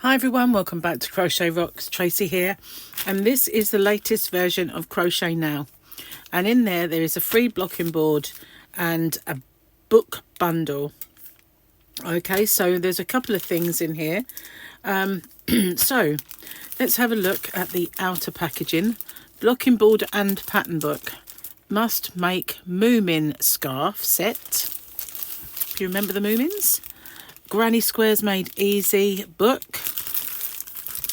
Hi everyone, welcome back to Crochet Rocks. Tracy here, and this is the latest version of Crochet Now, and in there is a free blocking board and a book bundle. Okay, so there's a couple of things in here. So let's have a look at the outer packaging. Blocking board and pattern book. Must make Moomin scarf set. If you remember the Moomins. Granny Squares Made Easy book.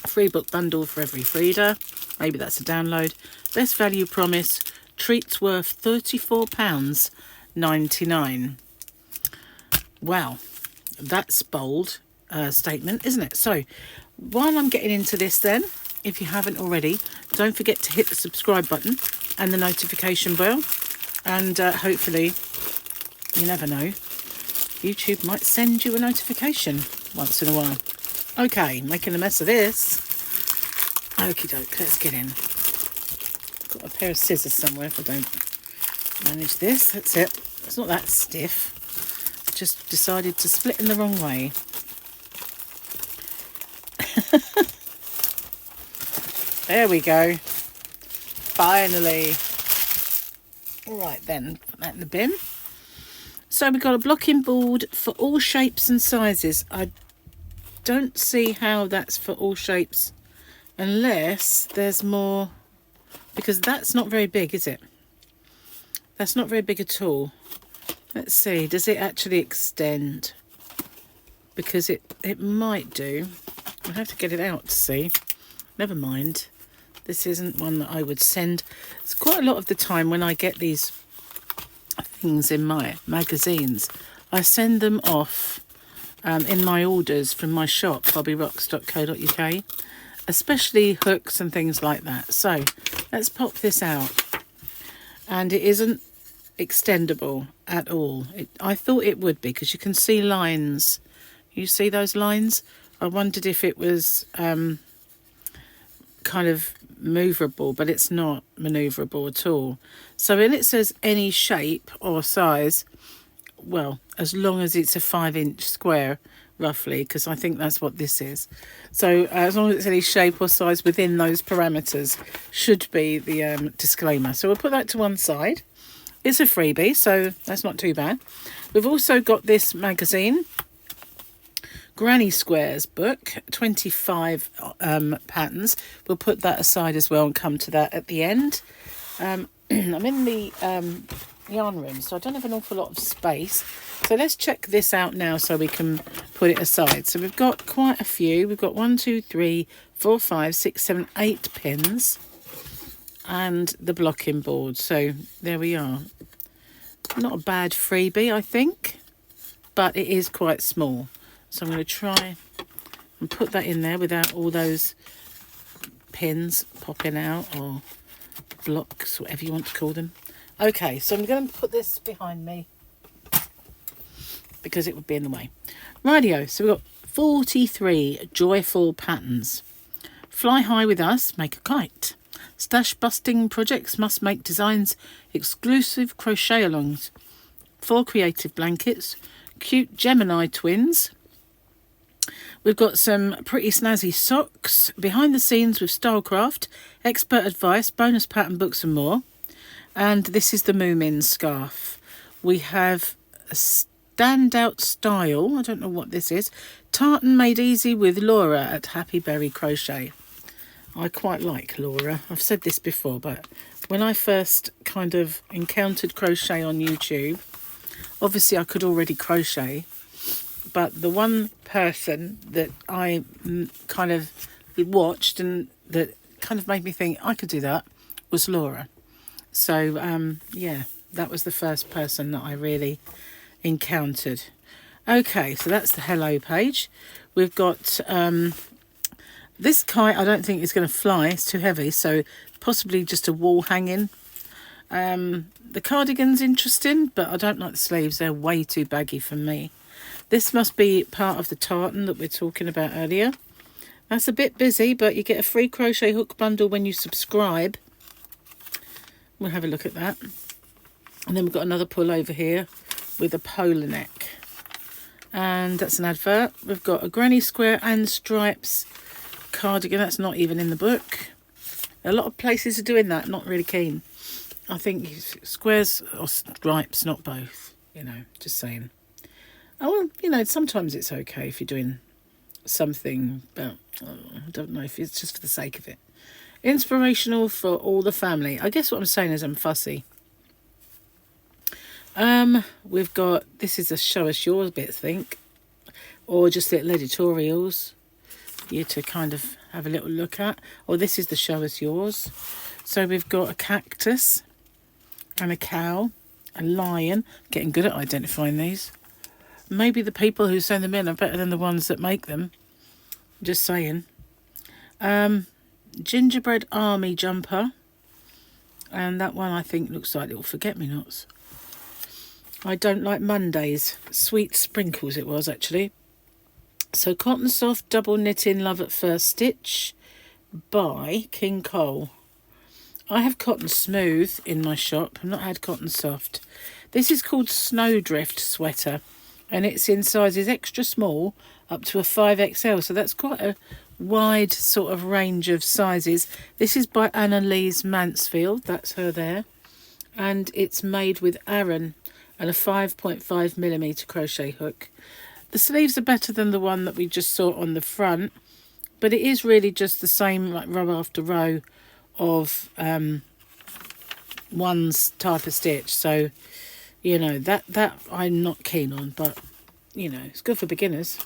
Free book bundle for every reader. Maybe that's a download. Best value promise. Treats worth £34.99. Wow, that's bold statement, isn't it? So while I'm getting into this then, if you haven't already, don't forget to hit the subscribe button and the notification bell. And hopefully, you never know, YouTube might send you a notification once in a while. Okay, making a mess of this. Okie doke, let's get in. Got a pair of scissors somewhere if I don't manage this. That's it. It's not that stiff. Just decided to split in the wrong way. There we go. Finally. All right then, put that in the bin. So we've got a blocking board for all shapes and sizes. I don't see how that's for all shapes unless there's more, because that's not very big, is it? That's not very big at all. Let's see, does it actually extend? Because it might do. I'll have to get it out to see. Never mind. This isn't one that I would send. It's quite a lot of the time when I get these things in my magazines, I send them off in my orders from my shop, hobbyrocks.co.uk, especially hooks and things like that. So let's pop this out. And it isn't extendable at all. I thought it would be, because you can see lines. You see those lines? I wondered if it was kind of moveable, but it's not maneuverable at all. So when it says any shape or size, well, as long as it's a 5-inch square roughly, because I think that's what this is. So as long as it's any shape or size within those parameters should be the disclaimer. So we'll put that to one side. It's a freebie, so that's not too bad. We've also got this magazine, Granny Squares book, 25 patterns. We'll put that aside as well and come to that at the end. I'm in the yarn room, so I don't have an awful lot of space. So let's check this out now so we can put it aside. So we've got quite a few. We've got 1, 2, 3, 4, 5, 6, 7, 8 pins and the blocking board. So there we are. Not a bad freebie, I think, but it is quite small. So I'm going to try and put that in there without all those pins popping out, or blocks, whatever you want to call them. Okay, so I'm going to put this behind me because it would be in the way. Rightio, so we've got 43 joyful patterns. Fly high with us, make a kite. Stash busting projects must make designs, exclusive crochet alongs. 4 creative blankets, cute Gemini twins. We've got some pretty snazzy socks, behind the scenes with Stylecraft, expert advice, bonus pattern books and more. And this is the Moomin scarf. We have a standout style, I don't know what this is, tartan made easy with Laura at Happy Berry Crochet. I quite like Laura. I've said this before, but when I first kind of encountered crochet on YouTube, obviously I could already crochet, but the one person that I kind of watched and that kind of made me think I could do that was Laura. So, yeah, that was the first person that I really encountered. Okay, so that's the hello page. We've got this kite. I don't think it's going to fly. It's too heavy, so possibly just a wall hanging. The cardigan's interesting, but I don't like the sleeves. They're way too baggy for me. This must be part of the tartan that we're talking about earlier. That's a bit busy, but you get a free crochet hook bundle when you subscribe. We'll have a look at that. And then we've got another pull over here with a polar neck. And that's an advert. We've got a granny square and stripes cardigan. That's not even in the book. A lot of places are doing that. Not really keen. I think squares or stripes, not both. You know, just saying. Oh, well, you know, sometimes it's okay if you're doing something, but I don't know if it's just for the sake of it. Inspirational for all the family. I guess what I'm saying is I'm fussy. We've got, this is a show us yours bit, I think, or just little editorials for you to kind of have a little look at. Or this is the show us yours. So we've got a cactus and a cow, a lion. Getting good at identifying these. Maybe the people who send them in are better than the ones that make them. Just saying. Gingerbread army jumper. And that one I think looks like little forget-me-nots. I don't like Mondays. Sweet sprinkles it was actually. So Cotton Soft Double Knitting Love at First Stitch by King Cole. I have Cotton Smooth in my shop. I've not had Cotton Soft. This is called Snowdrift Sweater. And it's in sizes extra small up to a 5XL. So that's quite a wide sort of range of sizes. This is by Annalise Mansfield. That's her there. And it's made with Aran and a 5.5mm crochet hook. The sleeves are better than the one that we just saw on the front. But it is really just the same, like row after row of one type of stitch. So, you know, that I'm not keen on, but, you know, it's good for beginners.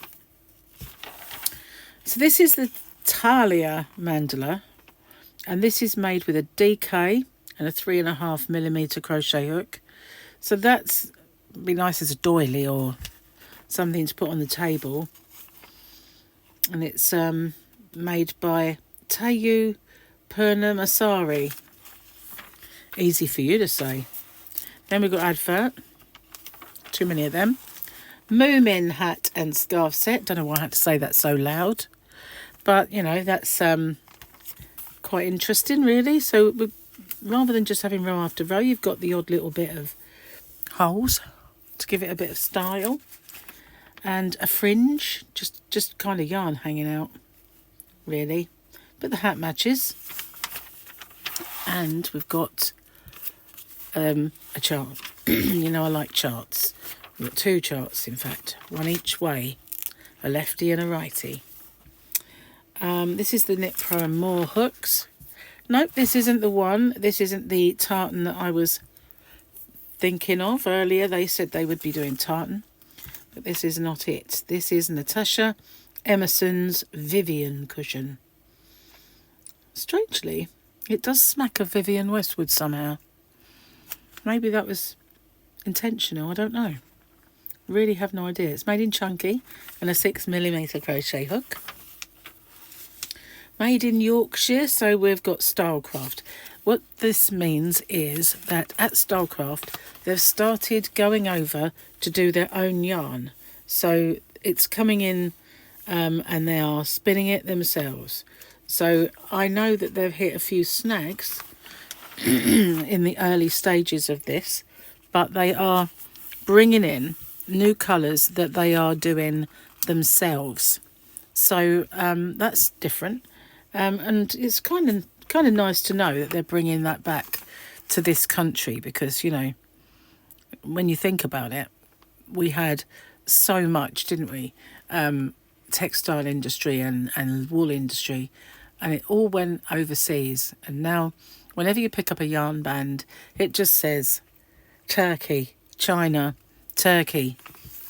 So this is the Talia mandala, and this is made with a DK and a 3.5mm crochet hook. So that's be nice as a doily or something to put on the table. And it's made by Tayu Purnamasari. Easy for you to say. Then we've got advert. Too many of them. Moomin hat and scarf set. Don't know why I had to say that so loud. But, you know, that's quite interesting, really. So rather than just having row after row, you've got the odd little bit of holes to give it a bit of style. And a fringe. Just kind of yarn hanging out, really. But the hat matches. And we've got a chart. You know I like charts. We've got two charts, in fact. One each way. A lefty and a righty. This is the Knit Pro and More hooks. Nope, this isn't the one. This isn't the tartan that I was thinking of earlier. They said they would be doing tartan. But this is not it. This is Natasha Emerson's Vivian cushion. Strangely, it does smack of Vivian Westwood somehow. Maybe that was intentional, I don't know. Really have no idea. It's made in chunky and a 6mm crochet hook. Made in Yorkshire, so we've got Stylecraft. What this means is that at Stylecraft, they've started going over to do their own yarn. So it's coming in and they are spinning it themselves. So I know that they've hit a few snags in the early stages of this, but they are bringing in new colours that they are doing themselves. So that's different. And it's kind of nice to know that they're bringing that back to this country because, you know, when you think about it, we had so much, didn't we? Textile industry and wool industry, and it all went overseas. And now whenever you pick up a yarn band, it just says Turkey, China, Turkey,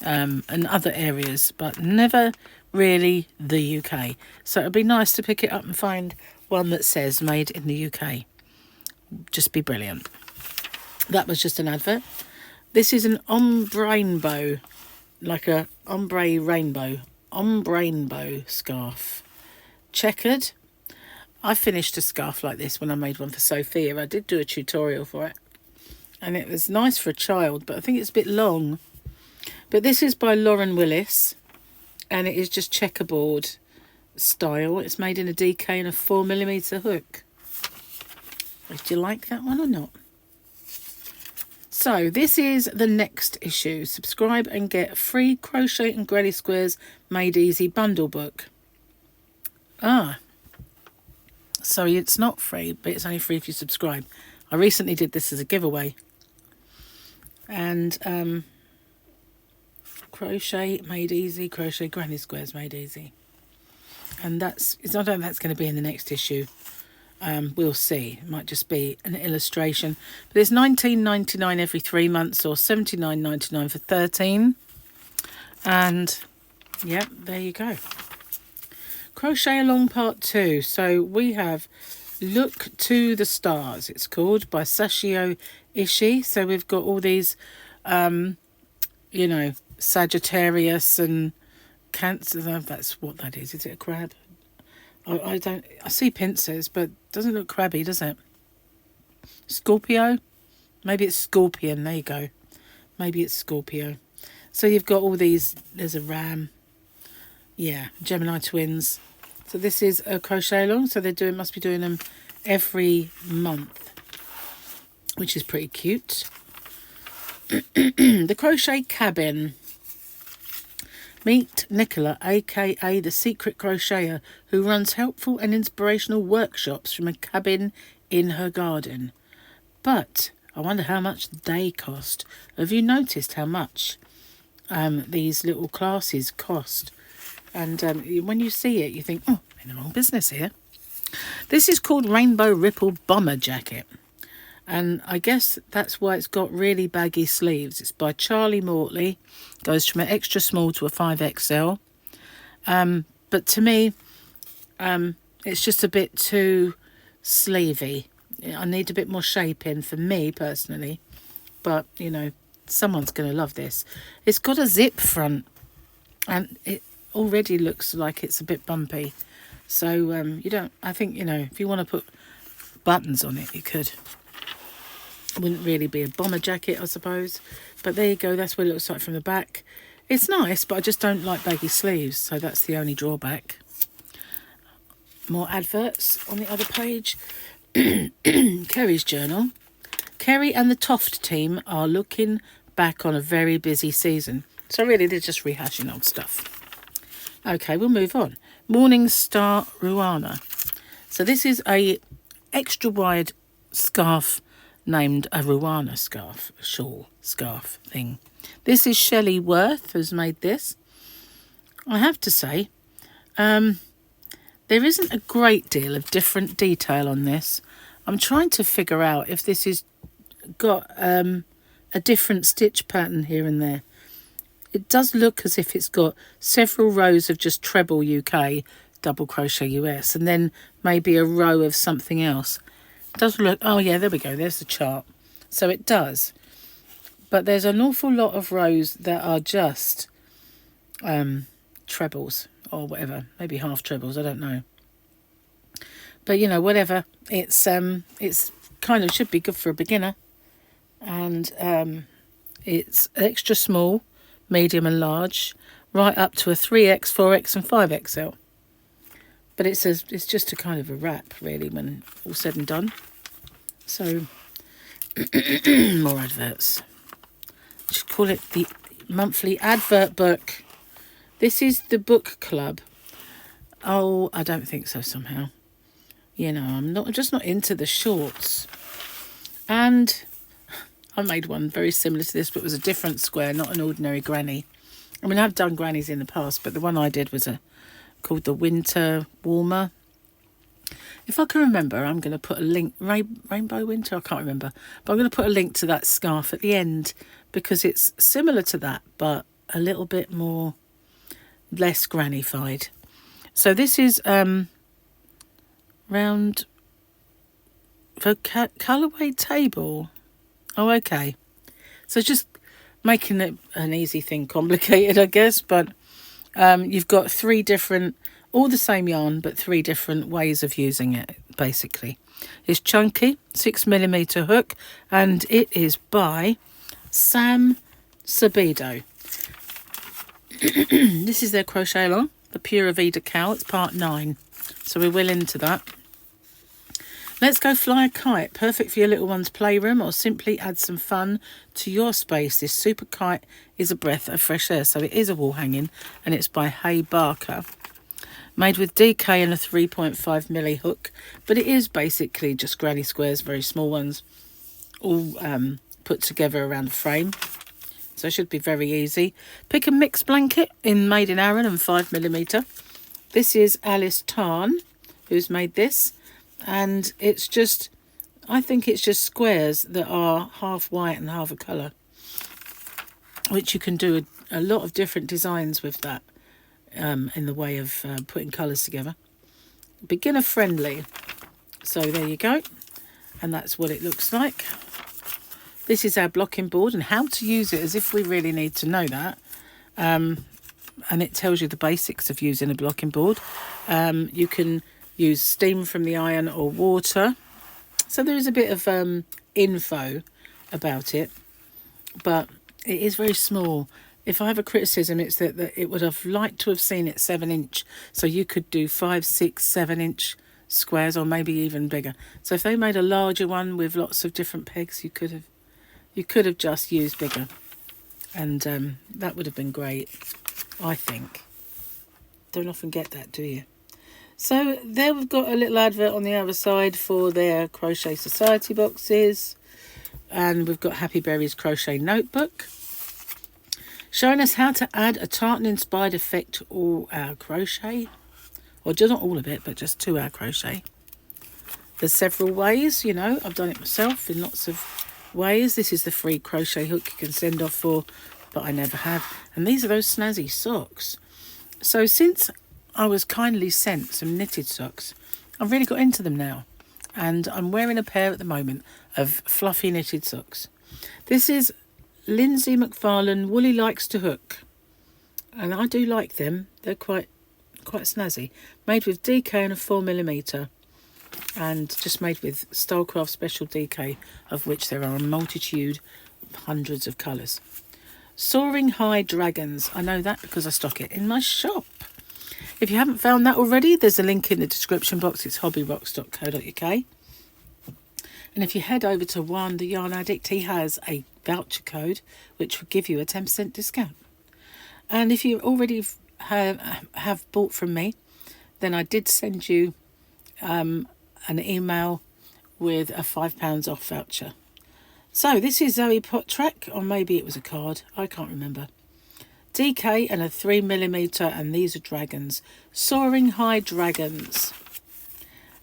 and other areas, but never really the UK. So it'd be nice to pick it up and find one that says made in the UK. Just be brilliant. That was just an advert. This is an ombrainbow, like a ombre rainbow scarf. Checkered. I finished a scarf like this when I made one for Sophia. I did do a tutorial for it. And it was nice for a child, but I think it's a bit long. But this is by Lauren Willis. And it is just checkerboard style. It's made in a DK and a 4mm hook. Do you like that one or not? So this is the next issue. Subscribe and get free Crochet and Granny Squares Made Easy bundle book. So it's not free, but it's only free if you subscribe. I recently did this as a giveaway. And Crochet Made Easy, Crochet Granny Squares Made Easy. And I don't know if that's going to be in the next issue. We'll see. It might just be an illustration. But it's $19.99 every 3 months, or $79.99 for 13. And yeah, there you go. Crochet Along Part 2. So we have Look to the Stars, it's called, by Sashio Ishii. So we've got all these, you know, Sagittarius and Cancer. That's what that is. Is it a crab? I see pincers, but it doesn't look crabby, does it? Scorpio? Maybe it's Scorpion. There you go. Maybe it's Scorpio. So you've got all these. There's a ram. Yeah, Gemini twins. So this is a crochet along. So must be doing them every month, which is pretty cute. The Crochet Cabin. Meet Nicola, aka the secret crocheter, who runs helpful and inspirational workshops from a cabin in her garden. But I wonder how much they cost. Have you noticed how much these little classes cost? And when you see it, you think, oh, I'm in the wrong business here. This is called Rainbow Ripple Bomber Jacket. And I guess that's why it's got really baggy sleeves. It's by Charlie Mortley. Goes from an extra small to a 5XL. But to me, it's just a bit too sleevey. I need a bit more shape in for me personally. But, you know, someone's going to love this. It's got a zip front. And it already looks like it's a bit bumpy. So I think, you know, if you want to put buttons on it, you could. Wouldn't really be a bomber jacket, I suppose. But there you go. That's what it looks like from the back. It's nice, but I just don't like baggy sleeves. So that's the only drawback. More adverts on the other page. Kerry's journal. Kerry and the Toft team are looking back on a very busy season. So really, they're just rehashing old stuff. Okay, we'll move on. Morning Star Ruana. So this is a extra wide scarf named a Ruana scarf, a shawl scarf thing. This is Shelley Worth who's made this. I have to say, there isn't a great deal of different detail on this. I'm trying to figure out if this has got a different stitch pattern here and there. It does look as if it's got several rows of just treble UK, double crochet US, and then maybe a row of something else. It does look, oh yeah, there we go, there's the chart. So it does. But there's an awful lot of rows that are just trebles or whatever, maybe half trebles, I don't know. But you know, whatever, it's kind of should be good for a beginner. And it's extra small, medium and large, right up to a 3X, 4X and 5XL. But it's just a kind of a wrap, really, when all said and done. So, more adverts. Just call it the monthly advert book. This is the book club. Oh, I don't think so somehow. You know, I'm just not into the shorts. And I made one very similar to this, but it was a different square, not an ordinary granny. I mean, I've done grannies in the past, but the one I did was called the Winter Warmer. If I can remember, I'm going to put a link, Rainbow Winter, I can't remember, but I'm going to put a link to that scarf at the end because it's similar to that, but a little bit less grannified. So this is round the colourway table. Oh, okay. So just making it an easy thing complicated, I guess, but you've got three different, all the same yarn, but three different ways of using it, basically. It's chunky, 6mm hook, and it is by Sam Sabido. This is their crochet along, the Pura Vida Cow. It's part 9, so we're well into that. Let's go fly a kite. Perfect for your little one's playroom, or simply add some fun to your space. This super kite is a breath of fresh air. So it is a wall hanging, and it's by Hay Barker. Made with DK and a 3.5mm hook, but it is basically just granny squares, very small ones, all put together around a frame. So it should be very easy. Pick a mixed blanket in Made in Aran and 5mm. This is Alice Tarn who's made this, and it's just, I think it's just squares that are half white and half a colour, which you can do a lot of different designs with that. In the way of putting colours together. Beginner friendly. So there you go. And that's what it looks like. This is our blocking board and how to use it, as if we really need to know that. And it tells you the basics of using a blocking board. You can use steam from the iron or water. So there is a bit of info about it. But it is very small. If I have a criticism, it's that it would have liked to have seen it 7-inch, so you could do 5, 6, 7-inch squares, or maybe even bigger. So if they made a larger one with lots of different pegs, you could have just used bigger, and that would have been great, I think. Don't often get that, do you? So there we've got a little advert on the other side for their Crochet Society boxes, and we've got Happy Berry's crochet notebook, showing us how to add a tartan-inspired effect to all our crochet. Or just not all of it, but just to our crochet. There's several ways, you know. I've done it myself in lots of ways. This is the free crochet hook you can send off for, but I never have. And these are those snazzy socks. So since I was kindly sent some knitted socks, I've really got into them now. And I'm wearing a pair at the moment of fluffy knitted socks. This is Lindsay McFarlane Woolly Likes to Hook, and I do like them. They're quite snazzy. Made with DK and a 4mm, and just made with Stylecraft Special DK, of which there are a multitude, hundreds of colours. Soaring High Dragons. I know that because I stock it in my shop. If you haven't found that already, there's a link in the description box. It's hobbyrocks.co.uk. And if you head over to Juan the Yarn Addict, he has a voucher code which will give you a 10% discount. And if you already have bought from me, then I did send you an email with a £5 off voucher. So this is Zoe Pottrack, or maybe it was a card, I can't remember. DK and a 3mm, and these are dragons. Soaring High Dragons.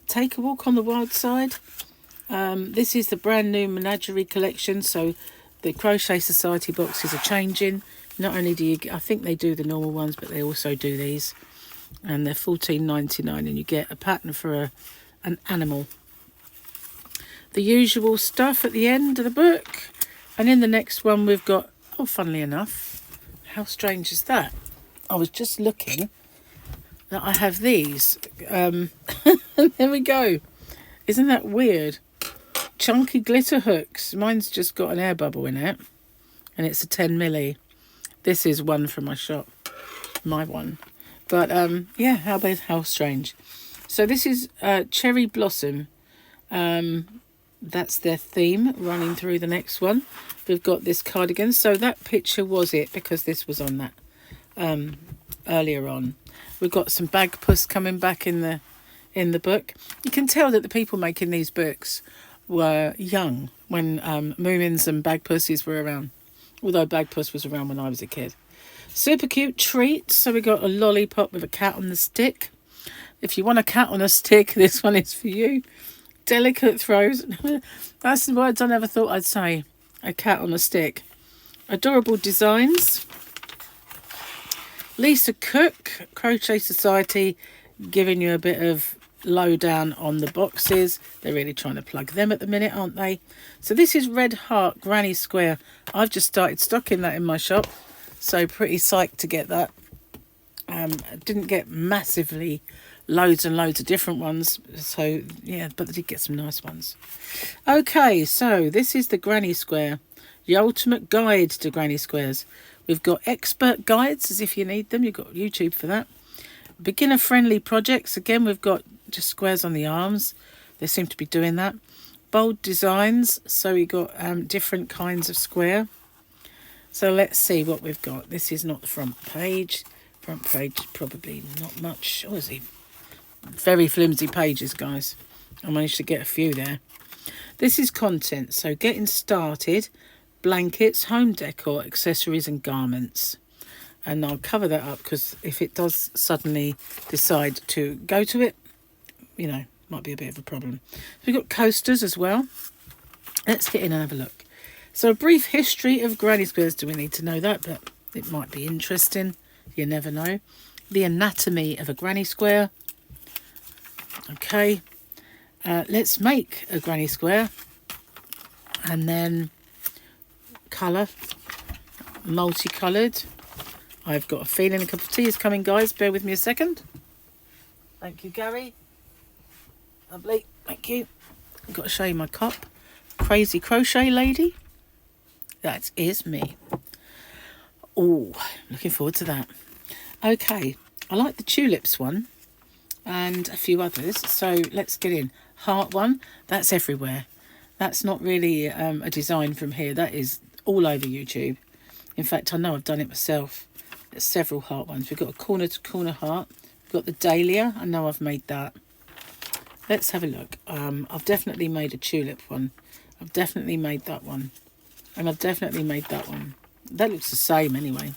Take a Walk on the Wild Side. This is the brand new Menagerie collection, so the Crochet Society boxes are changing. Not only do you, I think they do the normal ones, but they also do these, and they're $14.99, and you get a pattern for an animal. The usual stuff at the end of the book, and in the next one we've got, oh, funnily enough, how strange is that? I was just looking that I have these. There we go. Isn't that weird? Chunky glitter hooks. Mine's just got an air bubble in it, and it's a 10mm. This is one from my shop, my one. But yeah, how strange. So this is Cherry Blossom. That's their theme running through the next one. We've got this cardigan. So that picture was it, because this was on that earlier on. We've got some bag puss coming back in the book. You can tell that the people making these books were young when Moomins and Bag Pussies were around. Although Bag Puss was around when I was a kid. Super cute treats. So we got a lollipop with a cat on the stick. If you want a cat on a stick, this one is for you. Delicate throws. That's the words I never thought I'd say. A cat on a stick. Adorable designs. Lisa Cook, Crochet Society, giving you a bit of lowdown on the boxes. They're really trying to plug them at the minute, aren't they? So this is Red Heart Granny Square. I've just started stocking that in my shop, so pretty psyched to get that. Didn't get massively loads and loads of different ones, so yeah, but I did get some nice ones. Okay, so this is the Granny Square, the ultimate guide to granny squares. We've got expert guides, as if you need them. You've got YouTube for that. Beginner friendly projects. Again, we've got just squares on the arms. They seem to be doing that. Bold designs, so we got different kinds of square. So let's see what we've got. This is not the front page. Front page, probably not much. Oh, is he? Very flimsy pages, guys. I managed to get a few there. This is content, so getting started, blankets, home decor, accessories and garments. And I'll cover that up because if it does suddenly decide to go to it, you know, might be a bit of a problem. We've got coasters as well. Let's get in and have a look. So a brief history of granny squares. Do we need to know that? But it might be interesting. You never know. The anatomy of a granny square. Okay. Let's make a granny square. And then colour. Multicoloured. I've got a feeling a cup of tea is coming, guys. Bear with me a second. Thank you, Gary. Lovely. Thank you. I've got to show you my cup. Crazy crochet lady. That is me. Oh, looking forward to that. Okay. I like the tulips one and a few others. So let's get in. Heart one. That's everywhere. That's not really a design from here. That is all over YouTube. In fact, I know I've done it myself. There's several heart ones. We've got a corner to corner heart. We've got the dahlia. I know I've made that. Let's have a look. I've definitely made a tulip one. I've definitely made that one. And I've definitely made that one. That looks the same anyway.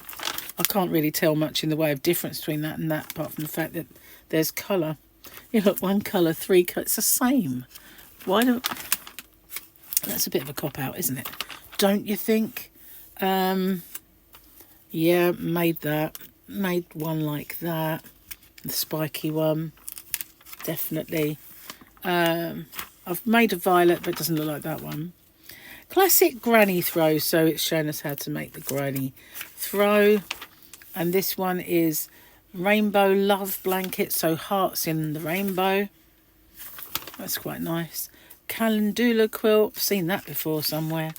I can't really tell much in the way of difference between that and that, apart from the fact that there's colour. You look, one colour, three colours. It's the same. Why don't... That's a bit of a cop-out, isn't it? Don't you think? Yeah, made that. Made one like that. The spiky one. Definitely. I've made a violet, but it doesn't look like that one. Classic granny throw. So it's showing us how to make the granny throw. And this one is rainbow love blanket. So hearts in the rainbow. That's quite nice. Calendula quilt. I've seen that before somewhere.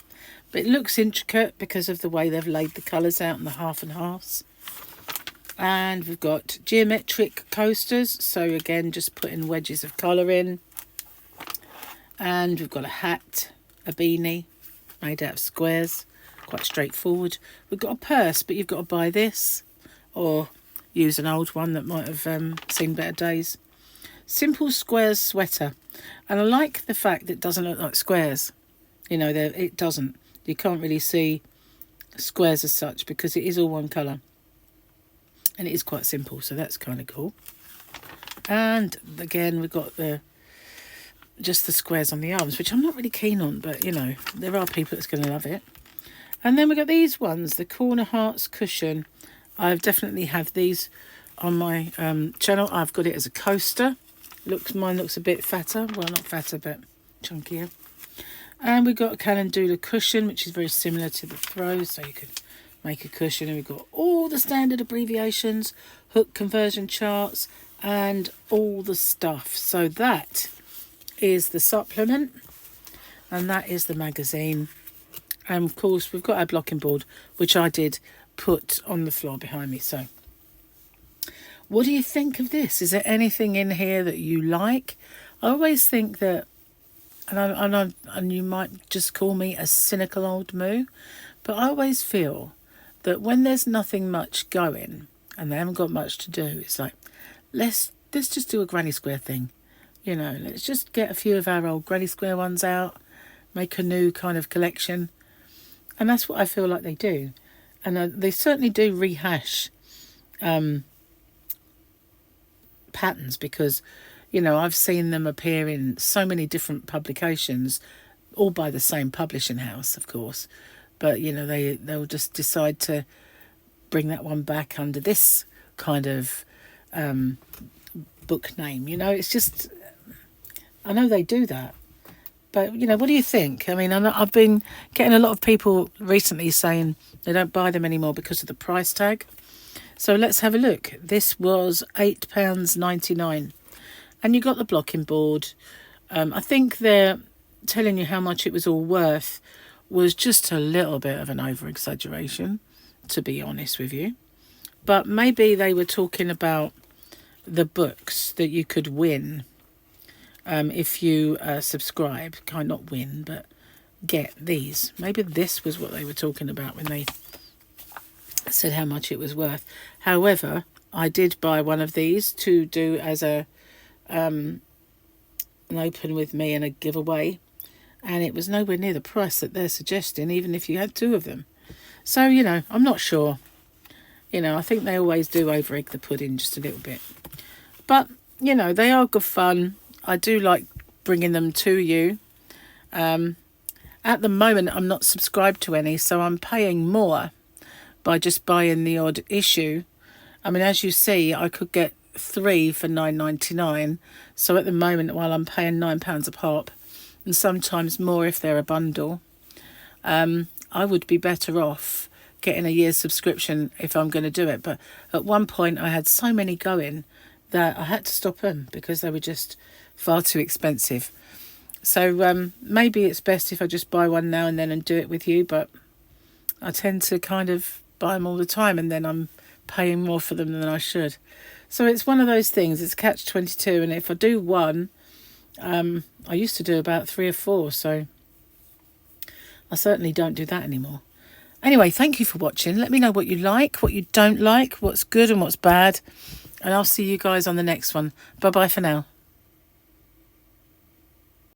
But it looks intricate because of the way they've laid the colours out in the half and halves. And we've got geometric coasters. So again, just putting wedges of colour in. And we've got a hat, a beanie, made out of squares. Quite straightforward. We've got a purse, but you've got to buy this. Or use an old one that might have seen better days. Simple squares sweater. And I like the fact that it doesn't look like squares. You know, it doesn't. You can't really see squares as such because it is all one colour. And it is quite simple, so that's kind of cool. And again, we've got just the squares on the arms, which I'm not really keen on, but, you know, there are people that's going to love it. And then we've got these ones, the corner hearts cushion. I've definitely have these on my channel. I've got it as a coaster. Mine looks a bit fatter. Well, not fatter, but chunkier. And we've got a calendula cushion, which is very similar to the throw, so you could make a cushion. And we've got all the standard abbreviations, hook conversion charts, and all the stuff. So that is the supplement, and that is the magazine. And of course, we've got our blocking board, which I did put on the floor behind me. So what do you think of this? Is there anything in here that you like? I always think that, and you might just call me a cynical old moo, but I always feel that when there's nothing much going and they haven't got much to do, it's like, let's just do a granny square thing. You know, let's just get a few of our old granny square ones out, make a new kind of collection. And that's what I feel like they do. And they certainly do rehash patterns because, you know, I've seen them appear in so many different publications, all by the same publishing house, of course. But, you know, they'll just decide to bring that one back under this kind of book name. You know, it's just, I know they do that. But, you know, what do you think? I mean, I've been getting a lot of people recently saying they don't buy them anymore because of the price tag. So let's have a look. This was £8.99. And you got the blocking board. I think they're telling you how much it was all worth was just a little bit of an over-exaggeration, to be honest with you. But maybe they were talking about the books that you could win. if you subscribe. Kind of not win, but get these. Maybe this was what they were talking about when they said how much it was worth. However, I did buy one of these to do as a an open with me and a giveaway, and it was nowhere near the price that they're suggesting, even if you had 2 of them. So, you know, I'm not sure. You know, I think they always do over egg the pudding just a little bit. But, you know, they are good fun. I do like bringing them to you. At the moment, I'm not subscribed to any, so I'm paying more by just buying the odd issue. I mean, as you see, I could get 3 for $9.99. So at the moment, while I'm paying £9 a pop, and sometimes more if they're a bundle, I would be better off getting a year's subscription if I'm going to do it. But at one point, I had so many going that I had to stop them because they were just far too expensive. So maybe it's best if I just buy one now and then and do it with you, but I tend to kind of buy them all the time and then I'm paying more for them than I should. So it's one of those things. It's catch-22, and if I do one, I used to do about 3 or 4, so I certainly don't do that anymore. Anyway, thank you for watching. Let me know what you like, what you don't like, what's good and what's bad, and I'll see you guys on the next one. Bye-bye for now.